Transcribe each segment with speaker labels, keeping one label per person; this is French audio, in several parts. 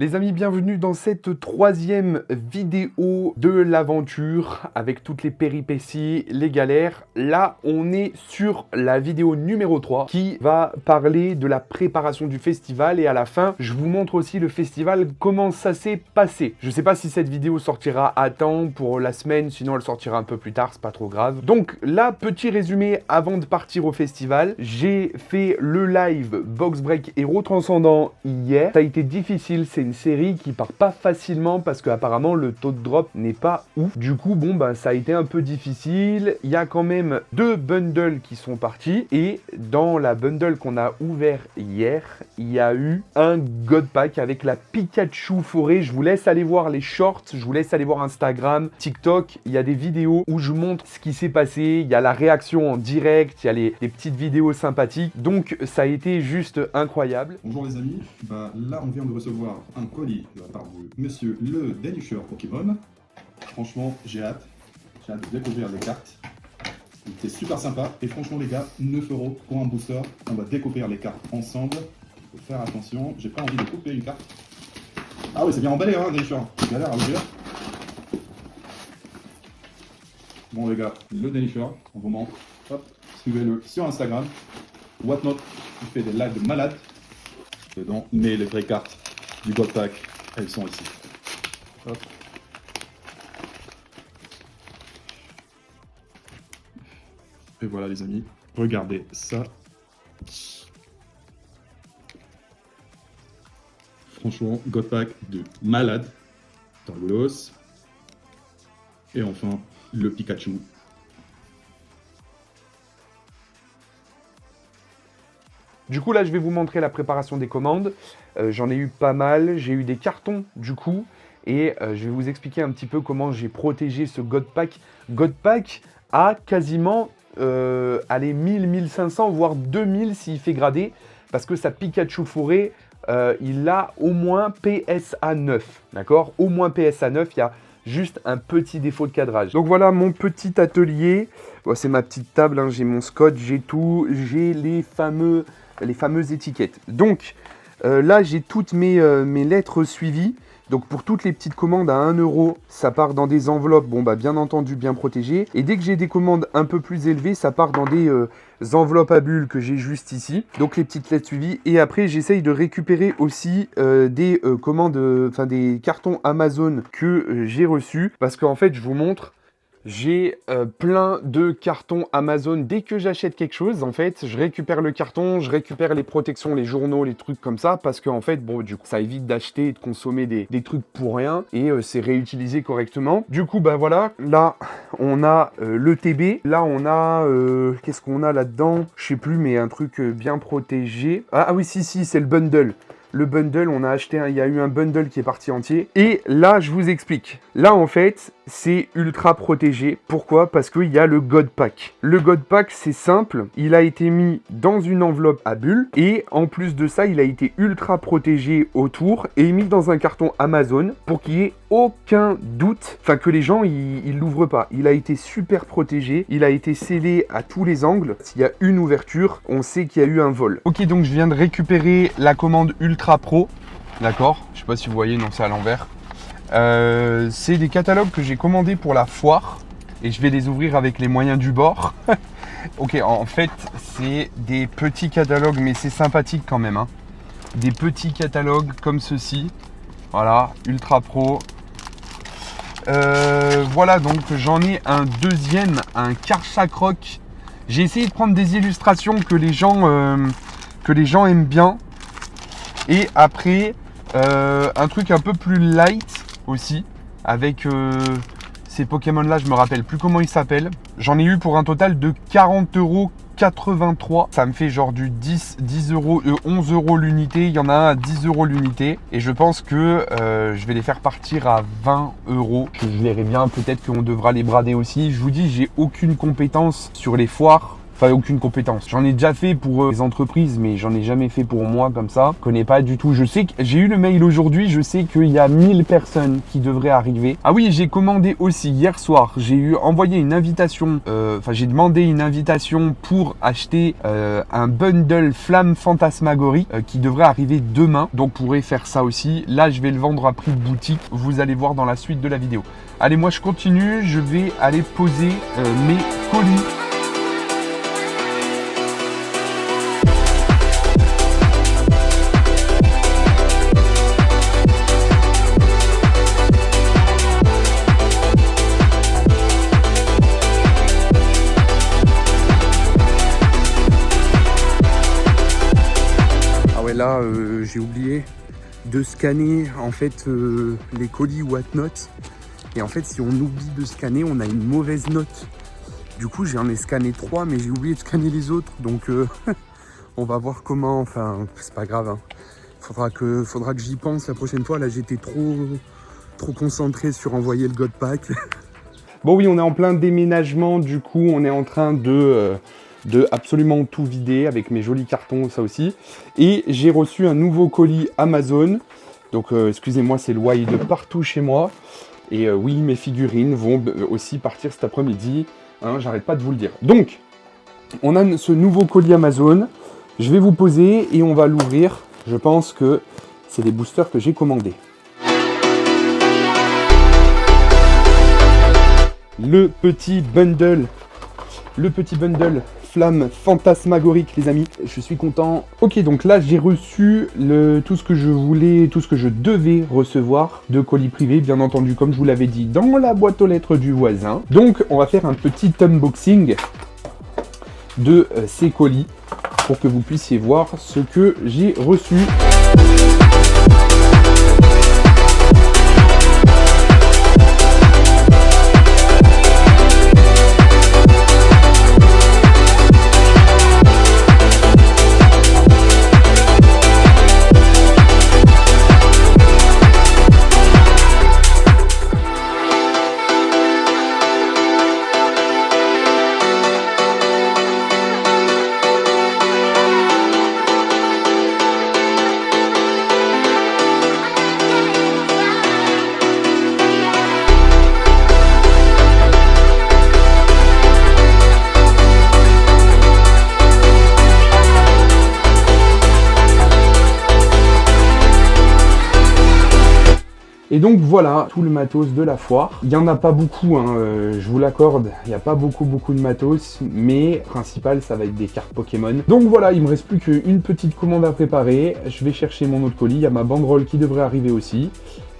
Speaker 1: Les amis, bienvenue dans cette troisième vidéo de l'aventure avec toutes les péripéties, les galères. Là, on est sur la vidéo numéro 3 qui va parler de la préparation du festival et à la fin, je vous montre aussi le festival, comment ça s'est passé. Je sais pas si cette vidéo sortira à temps pour la semaine, sinon elle sortira un peu plus tard, c'est pas trop grave. Donc là, petit résumé avant de partir au festival. J'ai fait le live Box Break Hero Transcendant hier. Ça a été difficile, c'est une série qui part pas facilement parce qu'apparemment le taux de drop n'est pas ouf. Du coup, bon, bah, ça a été un peu difficile. Il y a quand même 2 bundles qui sont partis et dans la bundle qu'on a ouvert hier, il y a eu un God Pack avec la Pikachu forêt. Je vous laisse aller voir les shorts, je vous laisse aller voir Instagram, TikTok. Il y a des vidéos où je montre ce qui s'est passé. Il y a la réaction en direct, il y a les petites vidéos sympathiques. Donc ça a été juste incroyable.
Speaker 2: Bonjour les amis, là on vient de recevoir un colis de la part de monsieur le dénicheur Pokémon. Franchement j'ai hâte de découvrir les cartes. C'était super sympa et franchement les gars, 9 € pour un booster. On va découvrir les cartes ensemble. Il faut faire attention, j'ai pas envie de couper une carte. Ah oui c'est bien emballé hein dénicheur, galère à ouvrir. Bon les gars, le dénicheur, on vous montre. Hop, suivez-le sur Instagram. Whatnot, il fait des lives de malade dedans, mais les vraies cartes du God Pack, elles sont ici. Hop. Et voilà les amis, regardez ça. Franchement, God Pack de malade. Targulos. Et enfin, le Pikachu.
Speaker 1: Du coup, là, je vais vous montrer la préparation des commandes. J'en ai eu pas mal. J'ai eu des cartons, du coup. Et je vais vous expliquer un petit peu comment j'ai protégé ce God Pack. God Pack a quasiment, allez, 1000, 1500, voire 2000 s'il fait grader. Parce que sa Pikachu forêt, il a au moins PSA 9. D'accord? Au moins PSA 9, il y a juste un petit défaut de cadrage. Donc voilà mon petit atelier. Bon, c'est ma petite table, hein. J'ai mon scotch, j'ai tout. J'ai les fameuses étiquettes. Donc là, j'ai toutes mes lettres suivies. Donc pour toutes les petites commandes à 1 €, ça part dans des enveloppes, bon bah bien entendu bien protégées. Et dès que j'ai des commandes un peu plus élevées, ça part dans des enveloppes à bulles que j'ai juste ici. Donc les petites lettres suivies. Et après j'essaye de récupérer aussi des commandes, enfin des cartons Amazon que j'ai reçus. Parce qu'en fait je vous montre. J'ai plein de cartons Amazon. Dès que j'achète quelque chose, en fait, je récupère le carton, je récupère les protections, les journaux, les trucs comme ça, parce qu'en fait, bon, du coup, ça évite d'acheter et de consommer des trucs pour rien, et c'est réutilisé correctement. Du coup, bah voilà, là, on a le TB. Là, on a... qu'est-ce qu'on a là-dedans? Je sais plus, mais un truc bien protégé. Ah oui, si, c'est le bundle. Le bundle, on a acheté, il y a eu un bundle qui est parti entier. Et là, je vous explique. Là, en fait, c'est ultra protégé. Pourquoi? Parce qu'il y a le God Pack. Le God Pack, c'est simple. Il a été mis dans une enveloppe à bulles. Et en plus de ça, il a été ultra protégé autour et mis dans un carton Amazon pour qu'il n'y ait aucun doute. Enfin, que les gens, ils l'ouvrent pas. Il a été super protégé. Il a été scellé à tous les angles. S'il y a une ouverture, on sait qu'il y a eu un vol. Ok, donc je viens de récupérer la commande Ultra Pro. D'accord? Je sais pas si vous voyez, non, c'est à l'envers. C'est des catalogues que j'ai commandés pour la foire. Et je vais les ouvrir avec les moyens du bord. Ok, en fait, c'est des petits catalogues, mais c'est sympathique quand même, hein. Des petits catalogues comme ceci. Voilà, Ultra Pro. Voilà, donc j'en ai un deuxième, un Karchakroc. J'ai essayé de prendre des illustrations que les gens aiment bien. Et après, un truc un peu plus light aussi, avec ces Pokémon-là, je me rappelle plus comment ils s'appellent. J'en ai eu pour un total de 40,83 €. Ça me fait genre du 10 €, 11 € l'unité. Il y en a un à 10 € l'unité. Et je pense que je vais les faire partir à 20 €. Je verrai bien, peut-être qu'on devra les brader aussi. Je vous dis, j'ai aucune compétence sur les foires. Enfin, aucune compétence. J'en ai déjà fait pour les entreprises, mais j'en ai jamais fait pour moi comme ça. Je connais pas du tout. Je sais que j'ai eu le mail aujourd'hui. Je sais qu'il y a 1000 personnes qui devraient arriver. Ah oui, j'ai commandé aussi hier soir. J'ai envoyé une invitation. Enfin, j'ai demandé une invitation pour acheter un bundle Flamme Fantasmagorie qui devrait arriver demain. Donc, on pourrait faire ça aussi. Là, je vais le vendre à prix de boutique. Vous allez voir dans la suite de la vidéo. Allez, moi, je continue. Je vais aller poser mes colis. Là, j'ai oublié de scanner en fait les colis whatnot. Et en fait, si on oublie de scanner, on a une mauvaise note. Du coup, j'en ai scanné 3, mais j'ai oublié de scanner les autres. Donc, on va voir comment. Enfin, c'est pas grave. Hein. Faudra que j'y pense la prochaine fois. Là, j'étais trop concentré sur envoyer le God Pack. Bon, oui, on est en plein déménagement. Du coup, on est en train de absolument tout vider avec mes jolis cartons, ça aussi. Et j'ai reçu un nouveau colis Amazon. Donc, excusez-moi, c'est le wild de partout chez moi. Et oui, mes figurines vont aussi partir cet après-midi. Hein, j'arrête pas de vous le dire. Donc, on a ce nouveau colis Amazon. Je vais vous poser et on va l'ouvrir. Je pense que c'est des boosters que j'ai commandés. Le petit bundle Flamme Fantasmagorique, les amis. Je suis content. Ok, donc là, j'ai reçu tout ce que je voulais, tout ce que je devais recevoir de colis privés, bien entendu, comme je vous l'avais dit, dans la boîte aux lettres du voisin. Donc, on va faire un petit unboxing de ces colis pour que vous puissiez voir ce que j'ai reçu. Et donc voilà, tout le matos de la foire. Il n'y en a pas beaucoup, hein, je vous l'accorde, il n'y a pas beaucoup de matos, mais principal, ça va être des cartes Pokémon. Donc voilà, il me reste plus qu'une petite commande à préparer. Je vais chercher mon autre colis, il y a ma banderole qui devrait arriver aussi.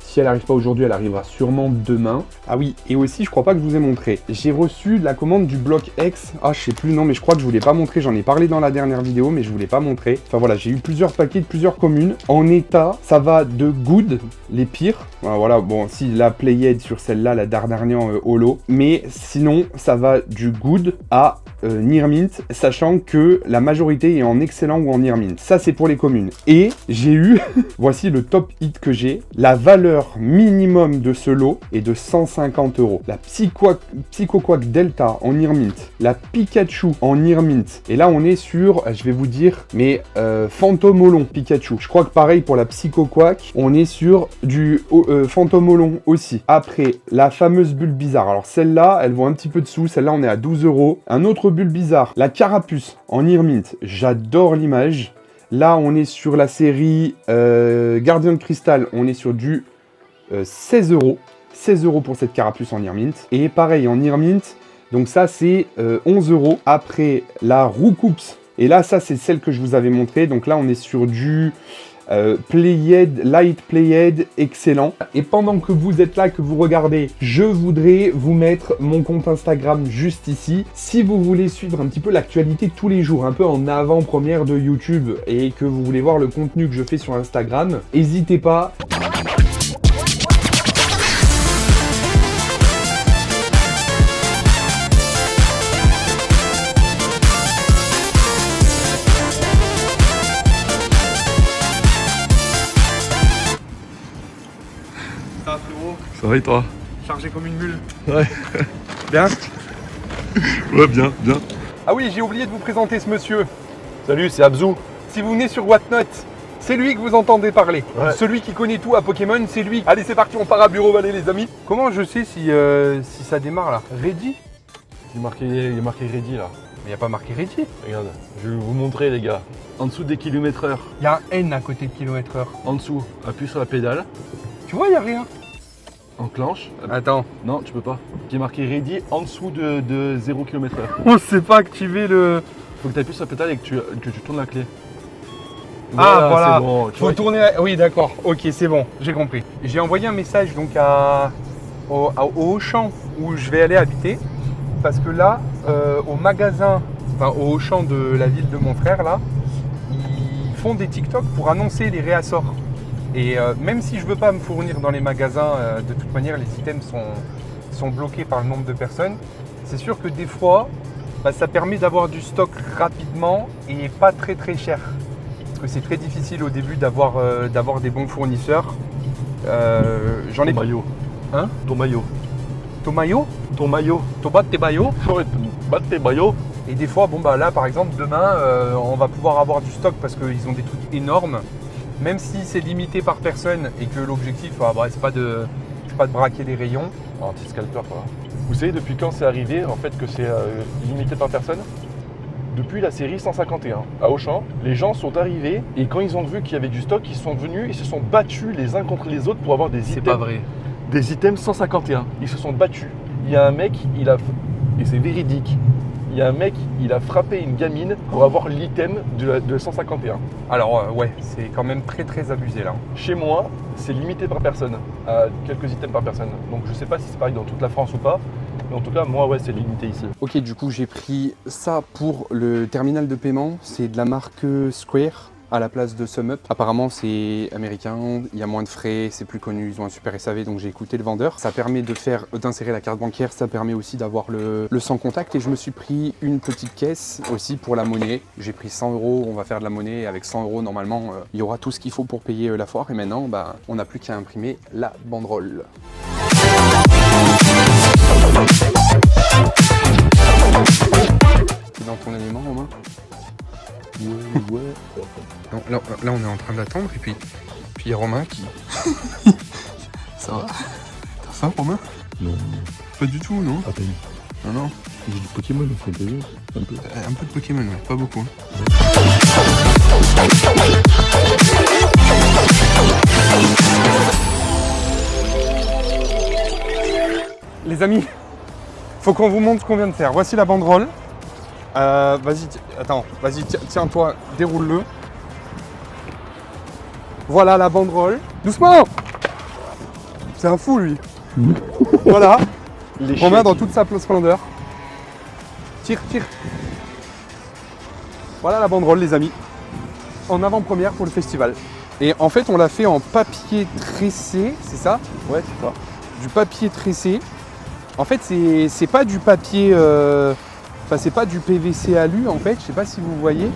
Speaker 1: Si elle n'arrive pas aujourd'hui, elle arrivera sûrement demain. Ah oui, et aussi, je crois pas que je vous ai montré. J'ai reçu la commande du bloc X. Ah, je sais plus, non, mais je crois que je vous l'ai pas montré. J'en ai parlé dans la dernière vidéo, mais je vous l'ai pas montré. Enfin voilà, j'ai eu plusieurs paquets de plusieurs communes. En état, ça va de good, les pires. Voilà, bon, si la Playhead sur celle-là, la Dardarnian Holo. Mais sinon, ça va du good à Near Mint, sachant que la majorité est en excellent ou en Near Mint. Ça, c'est pour les communes. Et j'ai eu, voici le top hit que j'ai. La valeur minimum de ce lot est de 150 €. La Psychoquack Delta en Near Mint. La Pikachu en Near Mint. Et là, on est sur, je vais vous dire, mais Phantomolon Pikachu. Je crois que pareil pour la Psychoquack, on est sur du Phantomolon aussi. Après, la fameuse bulle bizarre. Alors celle-là, elle vaut un petit peu dessous. Celle-là, on est à 12 €. Un autre bulle bizarre. La Carapuce en Near Mint. J'adore l'image. Là, on est sur la série Gardien de Cristal. On est sur du 16 €. 16 € pour cette Carapuce en Near Mint. Et pareil, en Near Mint, donc ça, c'est 11 €. Après, la Roucoups. Et là, ça, c'est celle que je vous avais montré. Donc là, on est sur du Playhead, Light Playhead, excellent. Et pendant que vous êtes là, que vous regardez, je voudrais vous mettre mon compte Instagram juste ici. Si vous voulez suivre un petit peu l'actualité tous les jours, un peu en avant-première de YouTube, et que vous voulez voir le contenu que je fais sur Instagram, n'hésitez pas. Ça, frérot.
Speaker 3: Ça va et toi?
Speaker 1: Chargé comme une mule.
Speaker 3: Ouais.
Speaker 1: Bien?
Speaker 3: Ouais, bien, bien.
Speaker 1: Ah oui, j'ai oublié de vous présenter ce monsieur.
Speaker 3: Salut, c'est Abzou.
Speaker 1: Si vous venez sur Whatnot, c'est lui que vous entendez parler.
Speaker 3: Ouais.
Speaker 1: Celui qui connaît tout à Pokémon, c'est lui. Allez, c'est parti, on part à Bureau Vallée, les amis. Comment je sais si ça démarre là? Ready?
Speaker 3: Il est marqué ready là.
Speaker 1: Mais il n'y a pas marqué Ready.
Speaker 3: Regarde, je vais vous montrer les gars. En dessous des km/h.
Speaker 1: Il y a un N à côté de km/h.
Speaker 3: En dessous, appuie sur la pédale.
Speaker 1: Tu vois, il n'y a rien.
Speaker 3: Enclenche.
Speaker 1: Attends.
Speaker 3: Non, tu peux pas. Qui est marqué ready en dessous de 0 km/h.
Speaker 1: On sait pas activer le...
Speaker 3: Faut que tu appuies sur la pédale et que tu tournes la clé.
Speaker 1: Ah voilà,
Speaker 3: c'est bon.
Speaker 1: faut tourner... Oui d'accord, ok c'est bon, j'ai compris. J'ai envoyé un message donc au Auchan où je vais aller habiter. Parce que là, au magasin, enfin au Auchan de la ville de mon frère là, ils font des TikTok pour annoncer les réassorts. Et même si je veux pas me fournir dans les magasins, de toute manière les items sont bloqués par le nombre de personnes. C'est sûr que des fois, ça permet d'avoir du stock rapidement et pas très très cher. Parce que c'est très difficile au début d'avoir des bons fournisseurs. J'en ai...
Speaker 3: Ton maillot.
Speaker 1: Hein?
Speaker 3: Ton maillot.
Speaker 1: Ton maillot?
Speaker 3: Ton maillot.
Speaker 1: Ton bas de tes maillots?
Speaker 3: Ouais, batte tes maillots.
Speaker 1: Et des fois, là par exemple, demain, on va pouvoir avoir du stock parce qu'ils ont des trucs énormes. Même si c'est limité par personne et que l'objectif, c'est pas de braquer les rayons.
Speaker 3: Anti-scalper quoi. Vous savez depuis quand c'est arrivé en fait que c'est limité par personne? Depuis la série 151 à Auchan, les gens sont arrivés et quand ils ont vu qu'il y avait du stock, ils sont venus, ils se sont battus les uns contre les autres pour avoir des
Speaker 1: C'est
Speaker 3: items.
Speaker 1: pas vrai.
Speaker 3: Des items 151. Ils se sont battus. Il y a un mec, et c'est véridique, il y a un mec, il a frappé une gamine pour avoir l'item de 151.
Speaker 1: Alors ouais, c'est quand même très très abusé là.
Speaker 3: Chez moi, c'est limité par personne, à quelques items par personne. Donc je sais pas si c'est pareil dans toute la France ou pas, mais en tout cas, moi, ouais, c'est limité ici.
Speaker 1: Ok, du coup, j'ai pris ça pour le terminal de paiement. C'est de la marque Square à la place de SumUp. Apparemment, c'est américain, il y a moins de frais, c'est plus connu, ils ont un super SAV, donc j'ai écouté le vendeur. Ça permet d'insérer la carte bancaire, ça permet aussi d'avoir le sans contact. Et je me suis pris une petite caisse aussi pour la monnaie. J'ai pris 100 €, on va faire de la monnaie. Avec 100 € normalement, il y aura tout ce qu'il faut pour payer la foire. Et maintenant, on n'a plus qu'à imprimer la banderole. C'est dans ton élément, Romain?
Speaker 3: Ouais.
Speaker 1: Non, là, on est en train d'attendre et puis il y a Romain qui... Ça va? T'as faim, Romain?
Speaker 3: Non.
Speaker 1: Pas du tout, non?
Speaker 3: À peine.
Speaker 1: Non.
Speaker 3: J'ai du Pokémon, c'est un peu.
Speaker 1: Un peu de Pokémon, ouais, pas beaucoup. Les amis, faut qu'on vous montre ce qu'on vient de faire. Voici la banderole. Vas-y, tiens-toi, déroule-le. Voilà la banderole. Doucement! C'est un fou, lui. Voilà. Romain dans toute sa splendeur. Tire. Voilà la banderole, les amis. En avant-première pour le festival. Et en fait, on l'a fait en papier tressé, c'est ça?
Speaker 3: Ouais, c'est ça.
Speaker 1: Du papier tressé. En fait, c'est pas du papier... c'est pas du PVC alu en fait, je sais pas si vous voyez.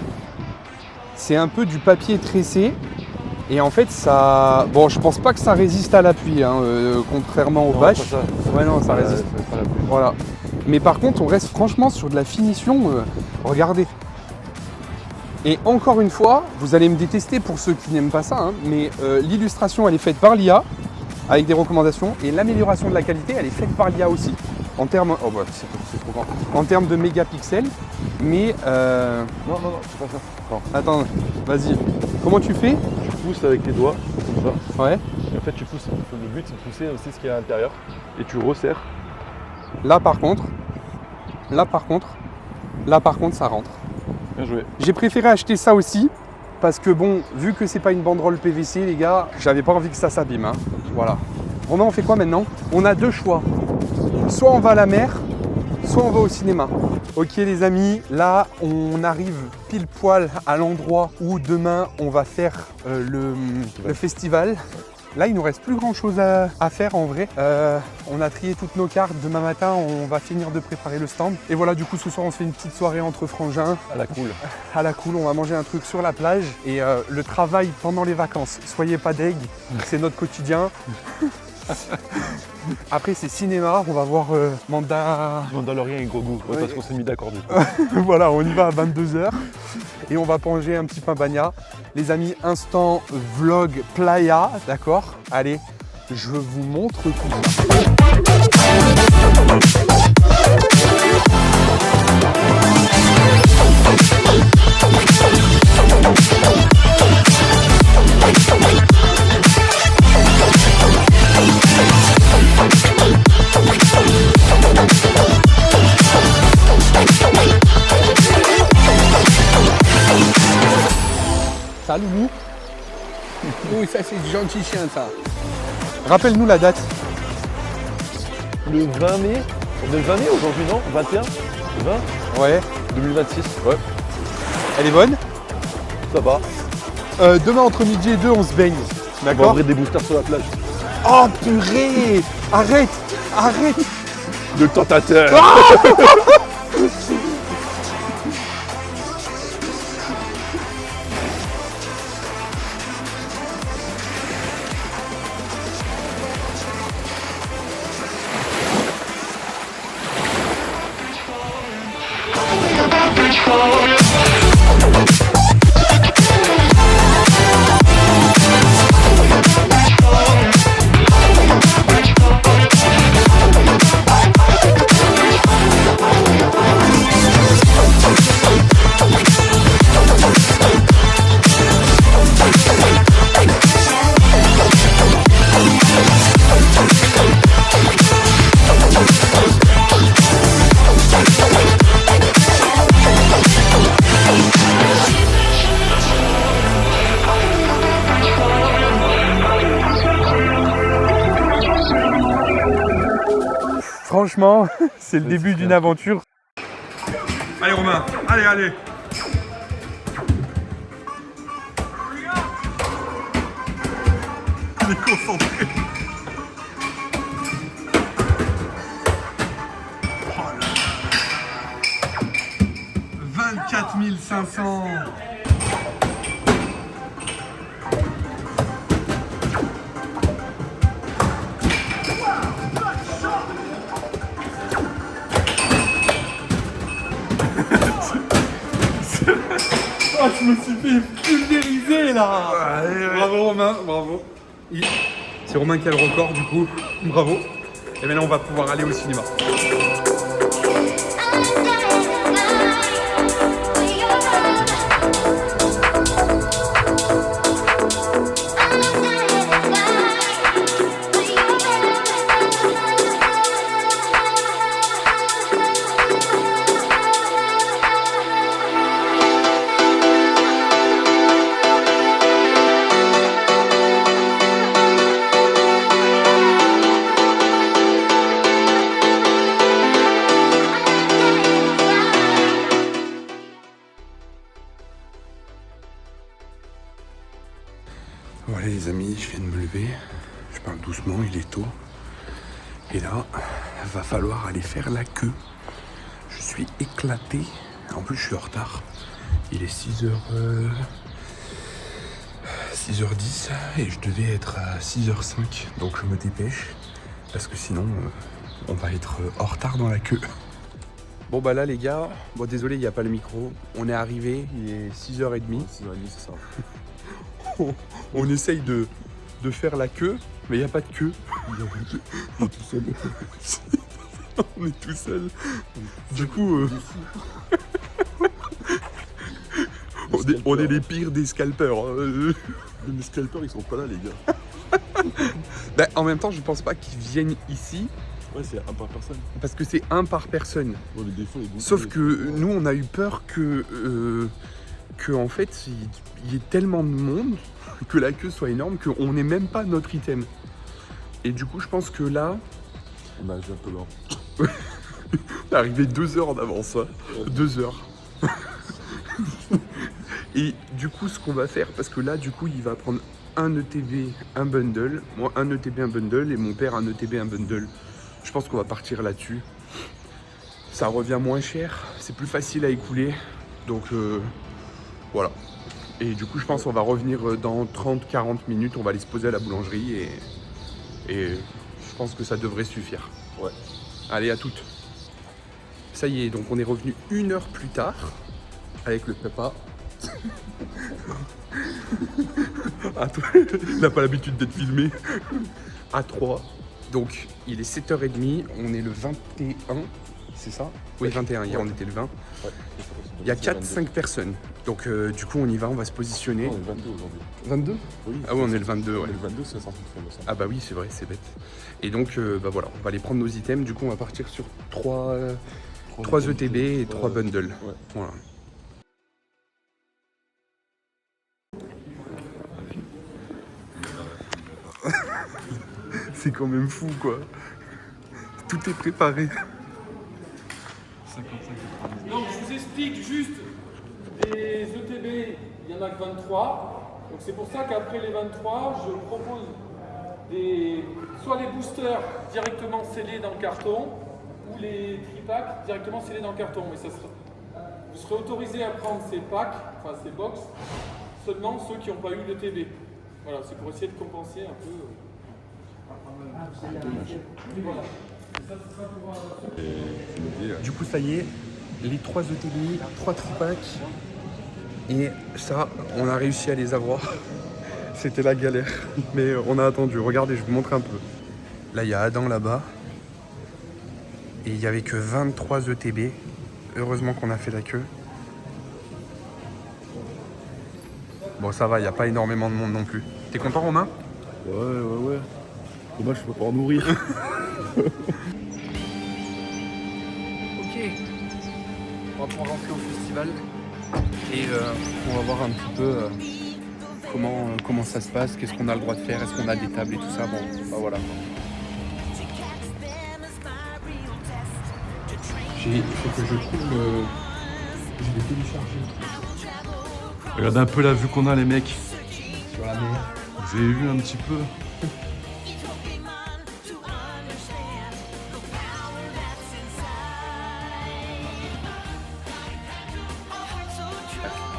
Speaker 1: C'est un peu du papier tressé. Et en fait, ça... Bon, je pense pas que ça résiste à la pluie, contrairement aux bâches. Ouais, non, ça résiste.
Speaker 3: Pas la pluie.
Speaker 1: Voilà. Mais par contre, on reste franchement sur de la finition. Regardez. Et encore une fois, vous allez me détester pour ceux qui n'aiment pas ça, mais l'illustration, elle est faite par l'IA, avec des recommandations. Et l'amélioration de la qualité, elle est faite par l'IA aussi. En termes, c'est trop grand. En termes de mégapixels, mais
Speaker 3: Non, c'est pas ça. Non.
Speaker 1: attends, vas-y. Comment tu fais?
Speaker 3: Tu pousses avec tes doigts, comme ça.
Speaker 1: Ouais.
Speaker 3: Et en fait, tu pousses. Le but, c'est de pousser aussi ce qu'il y a à l'intérieur. Et tu resserres.
Speaker 1: Là par contre, ça rentre.
Speaker 3: Bien joué.
Speaker 1: J'ai préféré acheter ça aussi parce que bon, vu que c'est pas une banderole PVC, les gars, j'avais pas envie que ça s'abîme. Voilà. Romain, on fait quoi maintenant? On a deux choix. Soit on va à la mer, soit on va au cinéma. Ok les amis, là on arrive pile poil à l'endroit où demain on va faire le festival. Là il nous reste plus grand chose à faire en vrai. On a trié toutes nos cartes, demain matin on va finir de préparer le stand. Et voilà, du coup ce soir on se fait une petite soirée entre frangins.
Speaker 3: À la cool.
Speaker 1: À la cool, on va manger un truc sur la plage. Et le travail pendant les vacances, soyez pas deg, c'est notre quotidien.
Speaker 4: Après, c'est cinéma. On va voir
Speaker 3: Mandalorian et Grogu,
Speaker 4: Ouais.
Speaker 3: parce qu'on s'est mis d'accord du coup.
Speaker 4: Voilà, on y va à 22h. Et on va manger un petit pain bagna. Les amis, instant vlog playa, d'accord? Allez, je vous montre tout ça. Ça, Loulou?
Speaker 5: Oui, ça c'est du gentil chien ça.
Speaker 4: Rappelle-nous la date.
Speaker 3: Le 20 mai, on est le 20 mai aujourd'hui, non? 21? Le 20?
Speaker 4: Ouais.
Speaker 3: 2026, ouais,
Speaker 4: Elle est bonne?
Speaker 3: ça va.
Speaker 4: Demain, entre midi et 2, on se baigne.
Speaker 3: On va
Speaker 4: D'accord?
Speaker 3: ouvrir des boosters sur la plage.
Speaker 4: Oh purée! Arrête! Arrête!
Speaker 3: Le tentateur.
Speaker 4: Franchement, c'est le début d'une aventure. Allez Romain, allez, allez. Il est concentré. Oh là là. 24 500. Oh, je me suis fait pulvériser là. Bravo Romain, bravo. C'est Romain qui a le record du coup, bravo. Et maintenant on va pouvoir aller au cinéma.
Speaker 6: Voilà les amis, je viens de me lever, je parle doucement, il est tôt. Et là, va falloir aller faire la queue. Je suis éclaté, en plus je suis en retard. Il est 6h10 et je devais être à 6h05, donc je me dépêche. Parce que sinon, on va être en retard dans la queue. Bon bah là les gars, bon désolé il n'y a pas le micro, on est arrivé, il est 6h30.
Speaker 3: 6h30, c'est ça.
Speaker 6: On essaye de faire la queue, mais il n'y a pas de queue. On est tout seul. On est tout seul. Du coup, on est les pires des scalpers.
Speaker 3: Les scalpers, ils sont pas là, les gars.
Speaker 6: Bah, en même temps, je pense pas qu'ils viennent ici.
Speaker 3: Ouais, c'est un par personne.
Speaker 6: Parce que c'est un par personne.
Speaker 3: Bon, les défauts, les
Speaker 6: Sauf que nous, on a eu peur que en fait, il y ait tellement de monde, que la queue soit énorme, qu'on n'ait même pas notre item. Et du coup, je pense que là,
Speaker 3: on a un peu lent.
Speaker 6: on est arrivé 2 heures d'avance. Hein. 2 heures. Et du coup, ce qu'on va faire, parce que là, du coup, il va prendre un ETB, un bundle. Moi, un ETB, un bundle. Et mon père, un ETB, un bundle. Je pense qu'on va partir là-dessus. Ça revient moins cher. C'est plus facile à écouler. Donc, voilà. Et du coup, je pense qu'on va revenir dans 30-40 minutes. On va aller se poser à la boulangerie et Je pense que ça devrait suffire.
Speaker 3: Ouais.
Speaker 6: Allez, à toutes. Ça y est, donc on est revenu 1 heure plus tard avec le papa. Il n'a pas l'habitude d'être filmé. À 3. Donc il est 7h30, on est le 21, c'est ça? Oui, 21, hier on était le 20.
Speaker 3: Ouais.
Speaker 6: Il y a 4-5 personnes. Donc du coup on y va, on va se positionner.
Speaker 3: Non, on est 22 aujourd'hui.
Speaker 6: 22?
Speaker 3: Oui.
Speaker 6: Ah oui, on est le 22,
Speaker 3: On
Speaker 6: ouais.
Speaker 3: est le 22, c'est 100%.
Speaker 6: Ah bah oui, c'est vrai, c'est bête. Et donc bah voilà, on va aller prendre nos items. Du coup on va partir sur 3 ETB et 3 bundles.
Speaker 3: Ouais.
Speaker 6: Voilà. C'est quand même fou quoi. Tout est préparé.
Speaker 7: Donc je vous explique juste des ETB, il y en a que 23. Donc c'est pour ça qu'après les 23, je propose soit les boosters directement scellés dans le carton, ou les tripacks directement scellés dans le carton. Mais vous serez autorisé à prendre ces packs, enfin ces box, seulement ceux qui n'ont pas eu l'ETB. Voilà, c'est pour essayer de compenser un peu. Voilà.
Speaker 6: Du coup ça y est, les 3 ETB, 3 tripacks. Et ça, on a réussi à les avoir. C'était la galère, mais on a attendu. Regardez, je vous montre un peu. Là, il y a Adam là-bas. Et il n'y avait que 23 ETB. Heureusement qu'on a fait la queue. Bon, ça va, il n'y a pas énormément de monde non plus. T'es content, Romain?
Speaker 3: Ouais. Dommage, je peux pas en nourrir.
Speaker 6: Ok. On va pouvoir rentrer au festival. Et on va voir un petit peu comment ça se passe, qu'est-ce qu'on a le droit de faire, est-ce qu'on a des tables et tout ça. Bon, bah voilà. Il faut que je trouve je l'ai téléchargé
Speaker 3: Regardez un peu la vue qu'on a, les mecs.
Speaker 6: sur la mer.
Speaker 3: Vous avez vu un petit peu?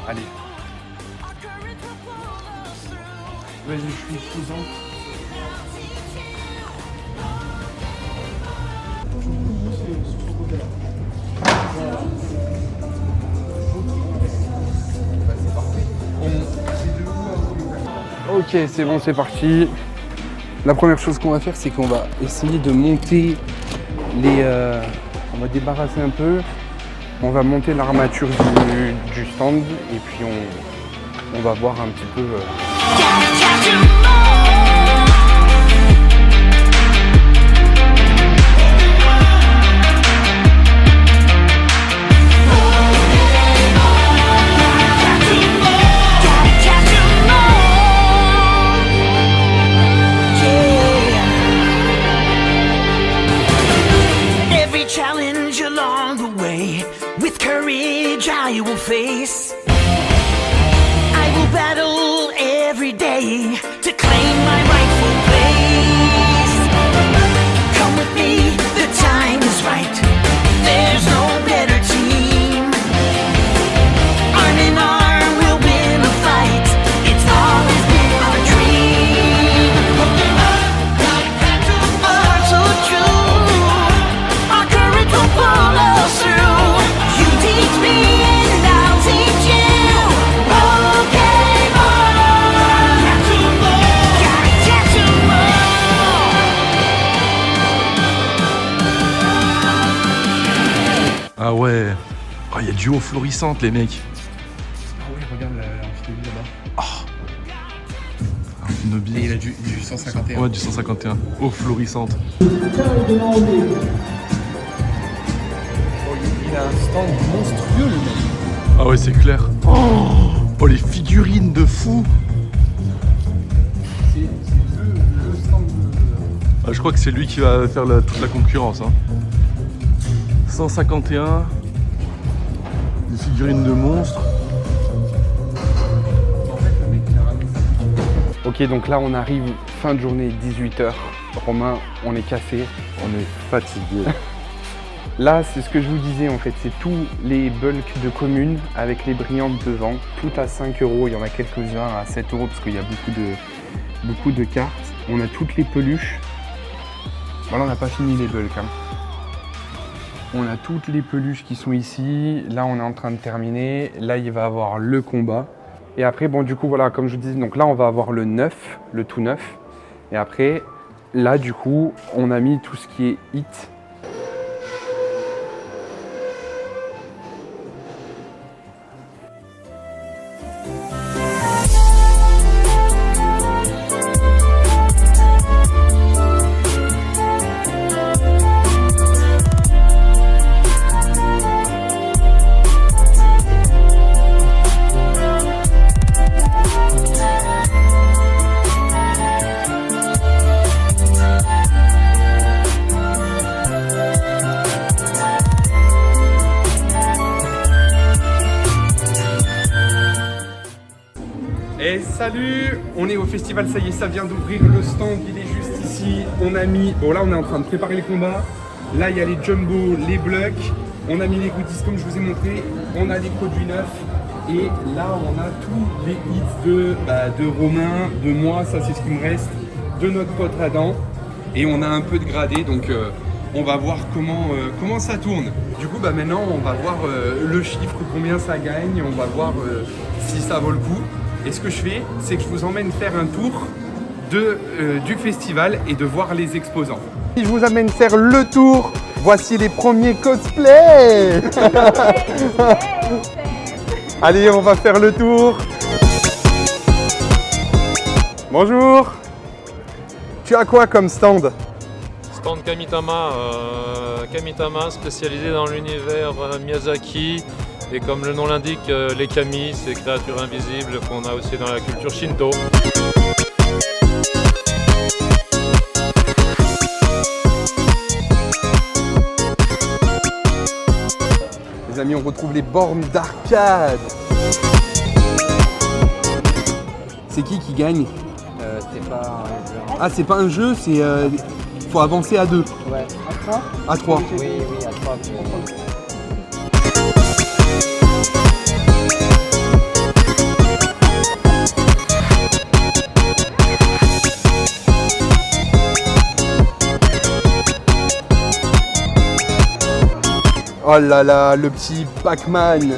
Speaker 6: Allez. Vas-y, je suis présent. Ok, c'est bon, c'est parti. La première chose qu'on va faire, c'est qu'on va essayer de monter les... on va débarrasser un peu. On va monter l'armature du stand et puis on va voir un petit peu...
Speaker 8: Challenge along the way, with courage I will face. I will battle every day to claim my rightful place. Come with me, the time is right. There's no better team. Arm in arm, we'll win a fight. It's always been our dream. Oh, so true. Pull us through. You teach me and I'll teach you. Okay, boy. Gotta get to
Speaker 3: Ah ouais. Oh, il y a du haut florissante, les mecs.
Speaker 6: Ah oui, regarde l'amphithéâtre là-bas.
Speaker 3: Amphinobi.
Speaker 6: Et il a du 151.
Speaker 3: Ouais, du 151. Eau florissante.
Speaker 6: Il a un stand monstrueux, le mec.
Speaker 3: Ah ouais, c'est clair. Oh, les figurines de fou.
Speaker 6: C'est le stand de...
Speaker 3: Ah, je crois que c'est lui qui va faire toute la concurrence. Hein. 151. Des figurines de monstres.
Speaker 6: Ok, donc là on arrive, fin de journée, 18h. Romain, on est cassé.
Speaker 3: On est fatigué.
Speaker 6: Là, c'est ce que je vous disais en fait, c'est tous les bulks de communes avec les brillantes devant, tout à 5 €, il y en a quelques-uns à 7 € parce qu'il y a beaucoup de cartes. On a toutes les peluches
Speaker 4: Voilà, on n'a pas fini les bulks. Hein. On a toutes les peluches qui sont ici. Là, on est en train de terminer. Là, il va y avoir le combat. Et après, bon, du coup, voilà, comme je vous disais, donc là, on va avoir le neuf, le tout neuf. Et après, là, du coup, on a mis tout ce qui est hit. Et salut, on est au festival, ça y est, ça vient d'ouvrir, le stand il est juste ici. On a mis, bon là on est en train de préparer les combats. Là il y a les jumbo, les blocs. On a mis les goodies comme je vous ai montré. On a des produits neufs. Et là on a tous les hits de Romain, de moi, ça c'est ce qui me reste, de notre pote Adam. Et on a un peu de gradé, donc on va voir comment ça tourne. Du coup maintenant on va voir le chiffre, combien ça gagne, on va voir si ça vaut le coup. Et ce que je fais, c'est que je vous emmène faire un tour du festival et de voir les exposants. Je vous amène faire le tour. Voici les premiers cosplays. Allez, on va faire le tour. Bonjour. Tu as quoi comme stand?
Speaker 9: Stand Kamitama, Kamitama spécialisé dans l'univers Miyazaki. Et comme le nom l'indique, les kami, ces créatures invisibles qu'on a aussi dans la culture Shinto.
Speaker 4: Les amis, on retrouve les bornes d'arcade. C'est qui gagne?
Speaker 5: C'est pas un jeu.
Speaker 4: Ah, c'est pas un jeu, c'est faut avancer à deux.
Speaker 5: Ouais. À 3?
Speaker 4: À 3.
Speaker 5: Oui, à 3.
Speaker 4: Oh là là, le petit Pac-Man.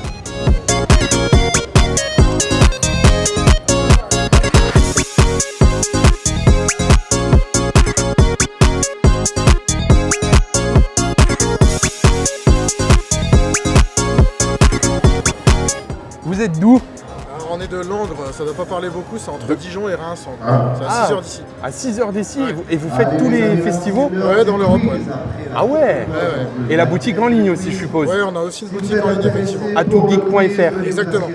Speaker 4: Vous êtes d'où?
Speaker 10: On est de Langres, ça ne doit pas parler beaucoup, c'est entre Dijon et Reims. C'est à 6 heures d'ici.
Speaker 4: À 6 heures d'ici, et vous faites tous les festivals?
Speaker 10: Ouais, dans l'Europe, ouais.
Speaker 4: Ah ouais, Et la boutique en ligne aussi, je suppose?
Speaker 10: Ouais, on a aussi une boutique en ligne, effectivement.
Speaker 4: Atogeek.fr.
Speaker 10: Exactement.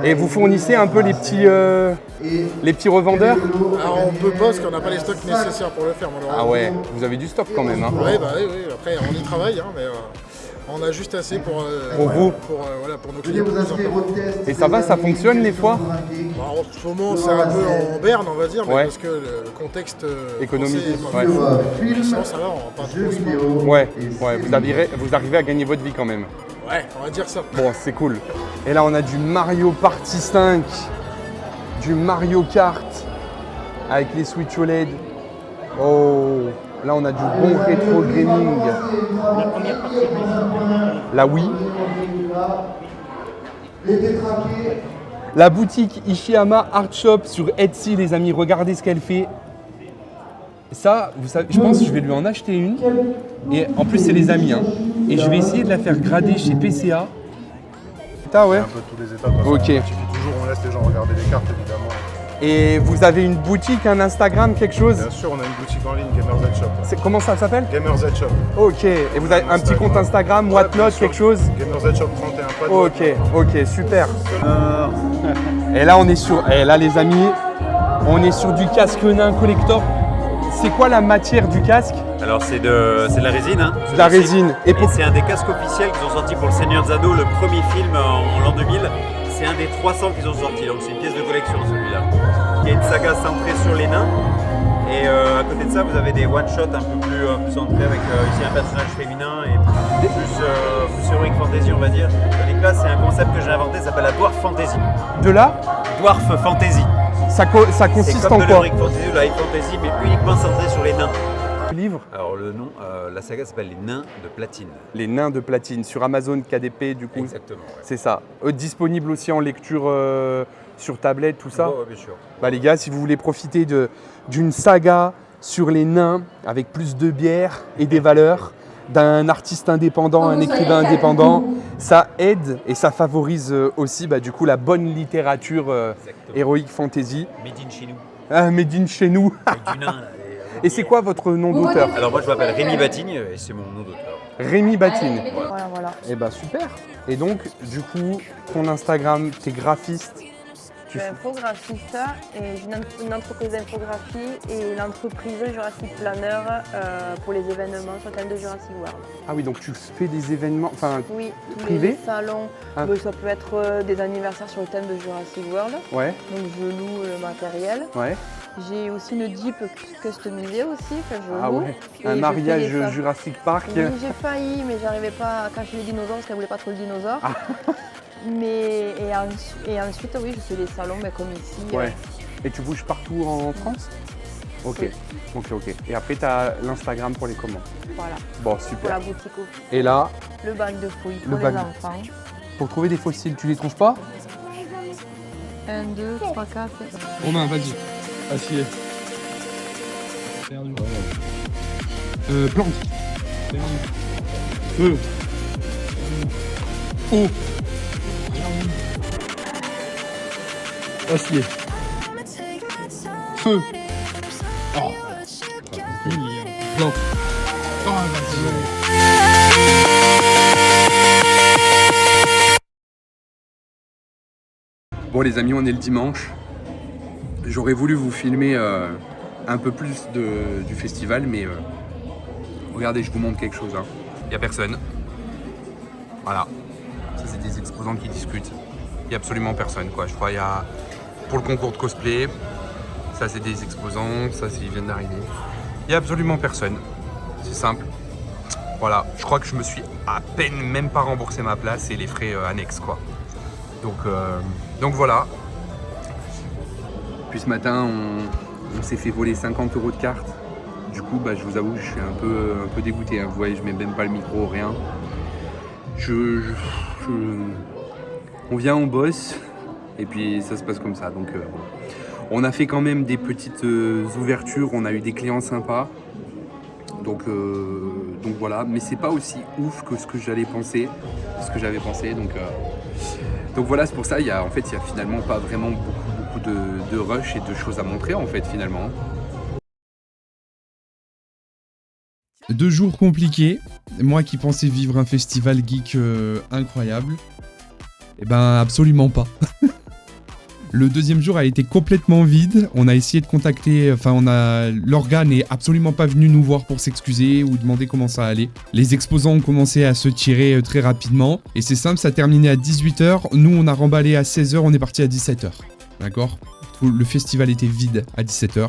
Speaker 4: Et vous fournissez un peu les petits revendeurs?
Speaker 10: Alors on peut pas parce qu'on n'a pas les stocks nécessaires pour le faire, malheureusement.
Speaker 4: Ah ouais, vous avez du stock quand même. Hein.
Speaker 10: Ouais, bah oui, après on y travaille, hein, mais on a juste assez pour
Speaker 4: vous.
Speaker 10: Pour nos clients.
Speaker 4: Et ça va, ça fonctionne les foires?
Speaker 10: Bah, en ce moment c'est un peu en berne, on va dire, mais parce que le contexte
Speaker 4: économique,
Speaker 10: français est pas fou. Sinon ça va, on va pas trop se plaindre.
Speaker 4: Ouais, vous arrivez à gagner votre vie quand même.
Speaker 10: Ouais, on va dire ça.
Speaker 4: Bon, c'est cool. Et là, on a du Mario Party 5, du Mario Kart avec les Switch OLED. Oh, là, on a du bon rétro gaming. La Wii. La boutique Ishiyama Art Shop sur Etsy, les amis, regardez ce qu'elle fait. Ça, vous savez, je pense que je vais lui en acheter une. Et en plus, c'est les amis. Hein. Et je vais essayer de la faire grader chez PCA. Ouais.
Speaker 3: Un peu tous les étapes.
Speaker 4: Ok.
Speaker 3: Il suffit toujours, on laisse les gens regarder les cartes, évidemment.
Speaker 4: Et vous avez une boutique, un Instagram, quelque chose?
Speaker 3: Bien sûr, on a une boutique en ligne, Gamers Head Shop.
Speaker 4: Comment ça s'appelle?
Speaker 3: Gamers Head Shop.
Speaker 4: Ok. Et vous avez un petit compte Instagram, Whatnot, quelque chose?
Speaker 3: Gamers Head Shop 31, pas de
Speaker 4: Ok, super. Et là, on est sur. Et là, les amis, on est sur du casque nain collector. C'est quoi la matière du casque?
Speaker 11: Alors c'est de la résine. Hein,
Speaker 4: de la résine.
Speaker 11: Et c'est un des casques officiels qu'ils ont sorti pour le Seigneur des Anneaux, le premier film en l'an 2000. C'est un des 300 qu'ils ont sorti, donc c'est une pièce de collection celui-là. Il y a une saga centrée sur les nains. Et à côté de ça, vous avez des one-shots un peu plus centrés avec ici un personnage féminin et plus heroic fantasy, on va dire. Tandis que là, c'est un concept que j'ai inventé, ça s'appelle la Dwarf Fantasy.
Speaker 4: De là?
Speaker 11: Dwarf Fantasy.
Speaker 4: Ça consiste en quoi?
Speaker 11: C'est comme de l'heroic fantasy ou de la high fantasy, mais uniquement centré sur les nains.
Speaker 4: Livre.
Speaker 11: Alors le nom, la saga s'appelle Les Nains de Platine.
Speaker 4: Les Nains de Platine sur Amazon KDP du coup.
Speaker 11: Exactement. Ouais.
Speaker 4: C'est ça. Disponible aussi en lecture sur tablette, tout ça.
Speaker 11: Ouais, bien sûr.
Speaker 4: Bah les gars, si vous voulez profiter d'une saga sur les nains avec plus de bière et des valeurs, d'un artiste indépendant, un écrivain indépendant, ça aide et ça favorise aussi du coup la bonne littérature héroïque fantasy.
Speaker 11: Made in chez nous.
Speaker 4: Ah, made in chez nous.
Speaker 11: Avec du nain. Là,
Speaker 4: et c'est quoi votre nom d'auteur?
Speaker 11: Alors moi je m'appelle Rémi Batigne et c'est mon nom d'auteur.
Speaker 4: Rémi Batigne.
Speaker 12: Voilà.
Speaker 4: Et bah super. Et donc du coup, ton Instagram, t'es graphiste.
Speaker 12: Je suis infographiste et j'ai une entreprise d'infographie et l'entreprise Jurassic Planner pour les événements sur le thème de Jurassic World.
Speaker 4: Ah oui, donc tu fais des événements
Speaker 12: oui,
Speaker 4: privés?
Speaker 12: Les salons, ça peut être des anniversaires sur le thème de Jurassic World.
Speaker 4: Ouais.
Speaker 12: Donc je loue le matériel.
Speaker 4: Ouais.
Speaker 12: J'ai aussi une Jeep customisée aussi que je loue.
Speaker 4: Ouais. Un mariage Jurassic Park.
Speaker 12: Oui, j'ai failli, mais j'arrivais pas à cacher les dinosaures parce qu'elle voulait pas trop le dinosaure. Et ensuite, oui, je fais des salons comme ici.
Speaker 4: Ouais. Et tu bouges partout en France? Ok.
Speaker 12: Oui.
Speaker 4: Ok. Et après, tu as l'Instagram pour les commandes.
Speaker 12: Voilà.
Speaker 4: Bon, super.
Speaker 12: Pour la boutique aussi.
Speaker 4: Et là,
Speaker 12: le bac de fouilles pour les enfants.
Speaker 4: Pour trouver des fossiles, tu les trouves pas?
Speaker 12: 1, 2, 3, 4.
Speaker 6: Romain, vas-y. Acier. Perdu. Plante. Perdu. Feu. Eau. Acier. Feu. Oh. Plante. Oh, vas-y.
Speaker 4: Bon les amis, on est le dimanche. J'aurais voulu vous filmer un peu plus du festival, mais regardez, je vous montre quelque chose. Il n'y a personne. Voilà. Ça, c'est des exposants qui discutent. Il n'y a absolument personne, quoi. Je crois qu'il y a, pour le concours de cosplay, ça, c'est des exposants. Ça, ils viennent d'arriver. Il n'y a absolument personne. C'est simple. Voilà. Je crois que je me suis à peine même pas remboursé ma place et les frais annexes, quoi. Donc voilà. Puis ce matin, on s'est fait voler 50 € de cartes. Du coup, je vous avoue, je suis un peu dégoûté. Vous voyez, je mets même pas le micro, rien. On vient, on bosse, et puis ça se passe comme ça. Donc, on a fait quand même des petites ouvertures. On a eu des clients sympas. Donc voilà. Mais c'est pas aussi ouf que ce que j'avais pensé. Donc voilà, c'est pour ça, il y a finalement pas vraiment beaucoup de rush et de choses à montrer en fait finalement.
Speaker 6: 2 jours compliqués, moi qui pensais vivre un festival geek incroyable, eh ben absolument pas. Le deuxième jour a été complètement vide, on a essayé de contacter, l'organe n'est absolument pas venu nous voir pour s'excuser ou demander comment ça allait. Les exposants ont commencé à se tirer très rapidement, et c'est simple, ça a terminé à 18h, nous on a remballé à 16h, on est parti à 17h, d'accord? Le festival était vide à 17h,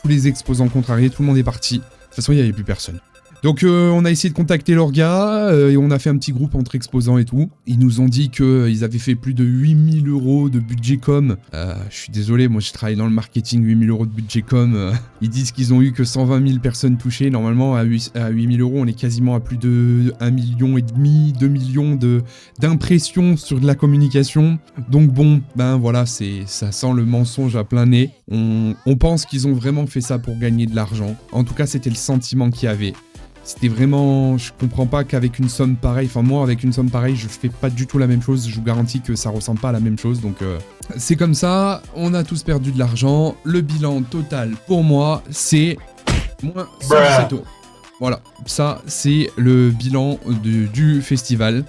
Speaker 6: tous les exposants contrariés, tout le monde est parti, de toute façon il n'y avait plus personne. Donc on a essayé de contacter l'orga et on a fait un petit groupe entre exposants et tout. Ils nous ont dit qu'ils avaient fait plus de 8 000 € de budget com. Je suis désolé, moi je travaille dans le marketing, 8 000 € de budget com. Ils disent qu'ils ont eu que 120 000 personnes touchées. Normalement à 8 000 €, on est quasiment à plus de 1,5 million, 2 millions d'impressions sur de la communication. Donc bon, voilà, ça sent le mensonge à plein nez. On pense qu'ils ont vraiment fait ça pour gagner de l'argent. En tout cas, c'était le sentiment qu'il y avait. C'était vraiment... Je comprends pas qu'avec une somme pareille... moi, avec une somme pareille, je fais pas du tout la même chose. Je vous garantis que ça ressemble pas à la même chose. Donc, c'est comme ça. On a tous perdu de l'argent. Le bilan total, pour moi, c'est... moins 117 €. Voilà. Ça, c'est le bilan du festival.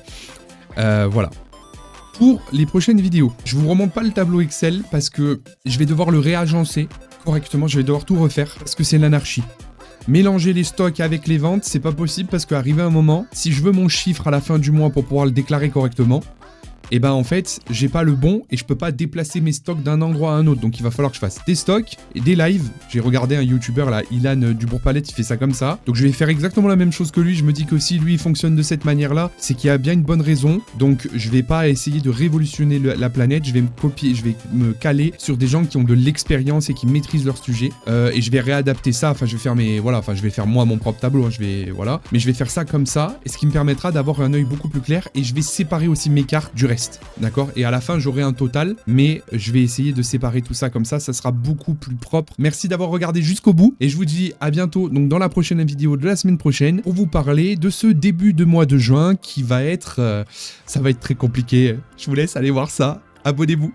Speaker 6: Voilà. Pour les prochaines vidéos, je vous remonte pas le tableau Excel parce que je vais devoir le réagencer correctement. Je vais devoir tout refaire parce que c'est l'anarchie. Mélanger les stocks avec les ventes, c'est pas possible parce qu'arrivé un moment, si je veux mon chiffre à la fin du mois pour pouvoir le déclarer correctement,
Speaker 4: et ben en fait, j'ai pas le bon et je peux pas déplacer mes stocks d'un endroit à un autre. Donc il va falloir que je fasse des stocks et des lives. J'ai regardé un youtubeur là, Ilan Dubourg-Palette, il fait ça comme ça. Donc je vais faire exactement la même chose que lui. Je me dis que si lui il fonctionne de cette manière-là, c'est qu'il y a bien une bonne raison. Donc je vais pas essayer de révolutionner la planète. Je vais me copier, je vais me caler sur des gens qui ont de l'expérience et qui maîtrisent leur sujet. Et je vais réadapter ça. Enfin, je vais faire je vais faire moi mon propre tableau. Hein, mais je vais faire ça comme ça. Et ce qui me permettra d'avoir un œil beaucoup plus clair. Et je vais séparer aussi mes cartes du reste. D'accord? Et à la fin, j'aurai un total. Mais je vais essayer de séparer tout ça comme ça. Ça sera beaucoup plus propre. Merci d'avoir regardé jusqu'au bout. Et je vous dis à bientôt. Donc, dans la prochaine vidéo de la semaine prochaine, pour vous parler de ce début de mois de juin qui va être... ça va être très compliqué. Je vous laisse aller voir ça. Abonnez-vous.